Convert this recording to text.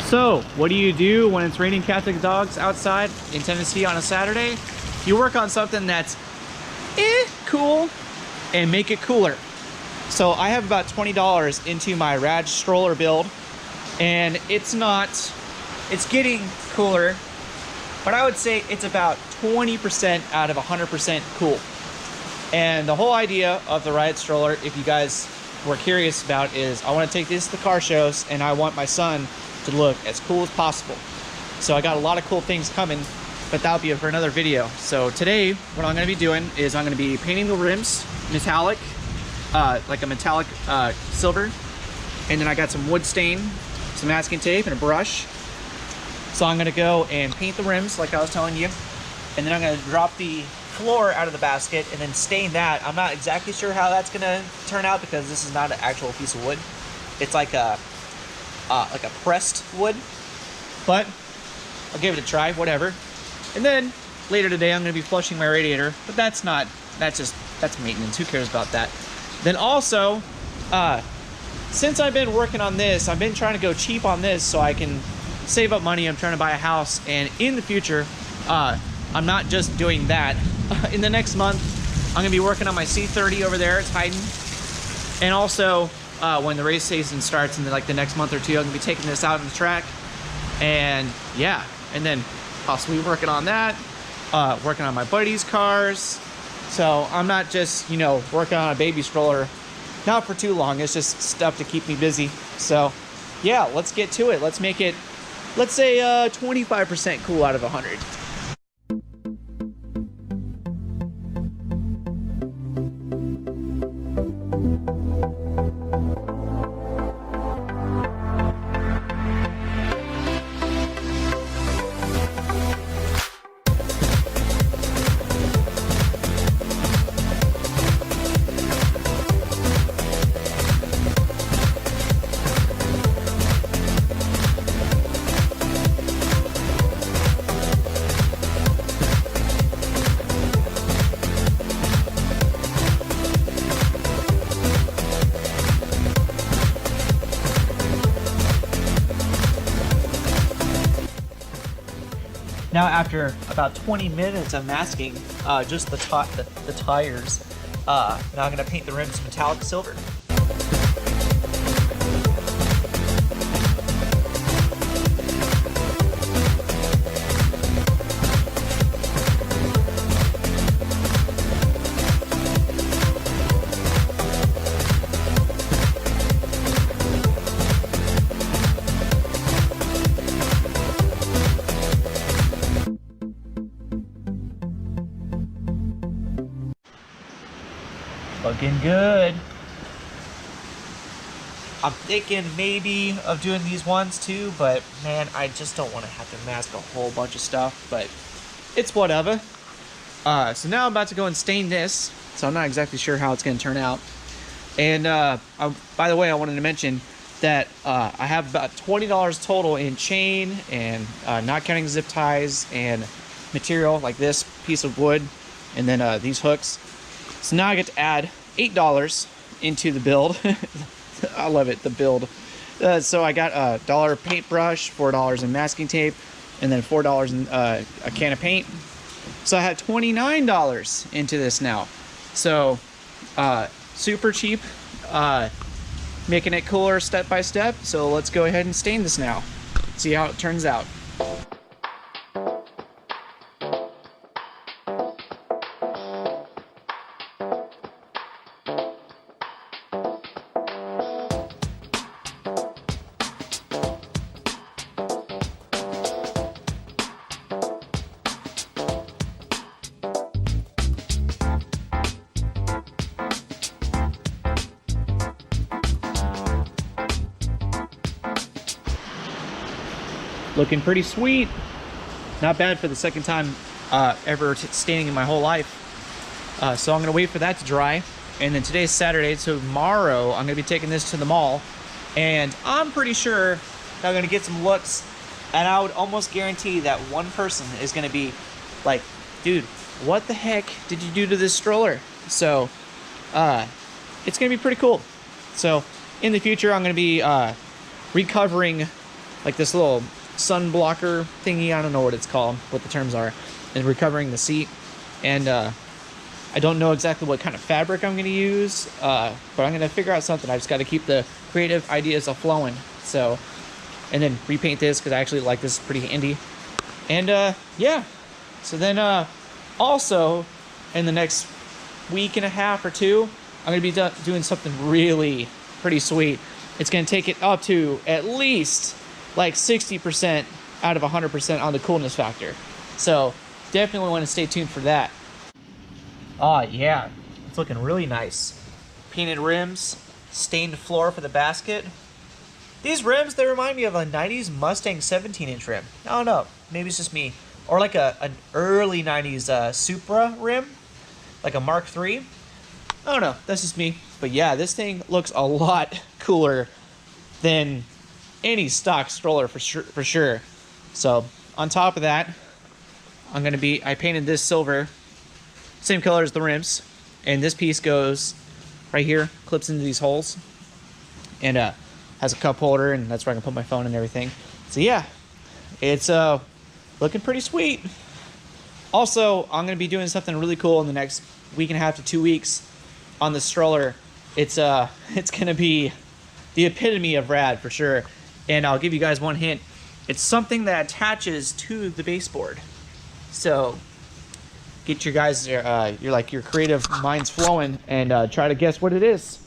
So, what do you do when it's raining Catholic dogs outside in Tennessee on a Saturday? You work on something that's cool and make it cooler. So I have about $20 into my RAD stroller build, and it's getting cooler, but I would say it's about 20% out of 100% cool. And the whole idea of the RAD stroller, if you guys were curious about, is I want to take this to the car shows and I want my son to look as cool as possible. So I got a lot of cool things coming, but that'll be for another video. So today, what I'm going to be doing is I'm going to be painting the rims metallic, like a metallic silver, and then I got some wood stain, some masking tape, and a brush. So I'm going to go and paint the rims like I was telling you, and then I'm going to drop the floor out of the basket and then stain that. I'm not exactly sure how that's going to turn out because this is not an actual piece of wood. It's like a pressed wood, but I'll give it a try, whatever. And then later today I'm going to be flushing my radiator, but that's maintenance. Who cares about that? Then also, since I've been working on this, I've been trying to go cheap on this so I can save up money. I'm trying to buy a house, and in the future, I'm not just doing that. In the next month, I'm going to be working on my C30 over there. It's hiding. And also, when the race season starts in the next month or two, I'm going to be taking this out on the track. And yeah, and then possibly working on that, working on my buddies' cars. So I'm not just, working on a baby stroller, not for too long. It's just stuff to keep me busy. So yeah, let's get to it. Let's make it, let's say 25% cool out of 100. Now after about 20 minutes of masking just the tires, now I'm going to paint the rims metallic silver. Looking good. I'm thinking maybe of doing these ones too, but man, I just don't want to have to mask a whole bunch of stuff, but it's whatever. So now I'm about to go and stain this, so I'm not exactly sure how it's going to turn out. And by the way, I wanted to mention that I have about $20 total in chain and not counting zip ties and material like this piece of wood and then these hooks. So now I get to add $8 into the build. I love it, the build. So I got a $1 paintbrush, $4 in masking tape, and then $4 in a can of paint. So I have $29 into this now. So super cheap, making it cooler step by step. So let's go ahead and stain this now. See how it turns out. Looking pretty sweet. Not bad for the second time ever staining in my whole life. So I'm gonna wait for that to dry. And then today's Saturday, so tomorrow I'm gonna be taking this to the mall. And I'm pretty sure that I'm gonna get some looks, and I would almost guarantee that one person is gonna be like, dude, what the heck did you do to this stroller? So it's gonna be pretty cool. So in the future, I'm gonna be recovering like this little sun blocker thingy. I don't know what it's called, what the terms are, and recovering the seat. And I don't know exactly what kind of fabric I'm going to use, but I'm going to figure out something. I just got to keep the creative ideas flowing. So, and then repaint this because I actually like this pretty indie. And yeah, so then also in the next week and a half or two, I'm going to be doing something really pretty sweet. It's going to take it up to at least like 60% out of 100% on the coolness factor. So definitely want to stay tuned for that. Oh yeah, it's looking really nice. Painted rims, stained floor for the basket. These rims, they remind me of a 90s Mustang 17-inch rim. I don't know, maybe it's just me. Or like an early 90s Supra rim, like a Mark III. I don't know, that's just me. But yeah, this thing looks a lot cooler than any stock stroller for sure. So on top of that, I painted this silver, same color as the rims, and this piece goes right here, clips into these holes, and has a cup holder, and that's where I can put my phone and everything. So yeah, it's looking pretty sweet. Also, I'm gonna be doing something really cool in the next week and a half to 2 weeks on the stroller. It's gonna be the epitome of RAD for sure. And I'll give you guys one hint. It's something that attaches to the baseboard. So get your guys your creative minds flowing and try to guess what it is.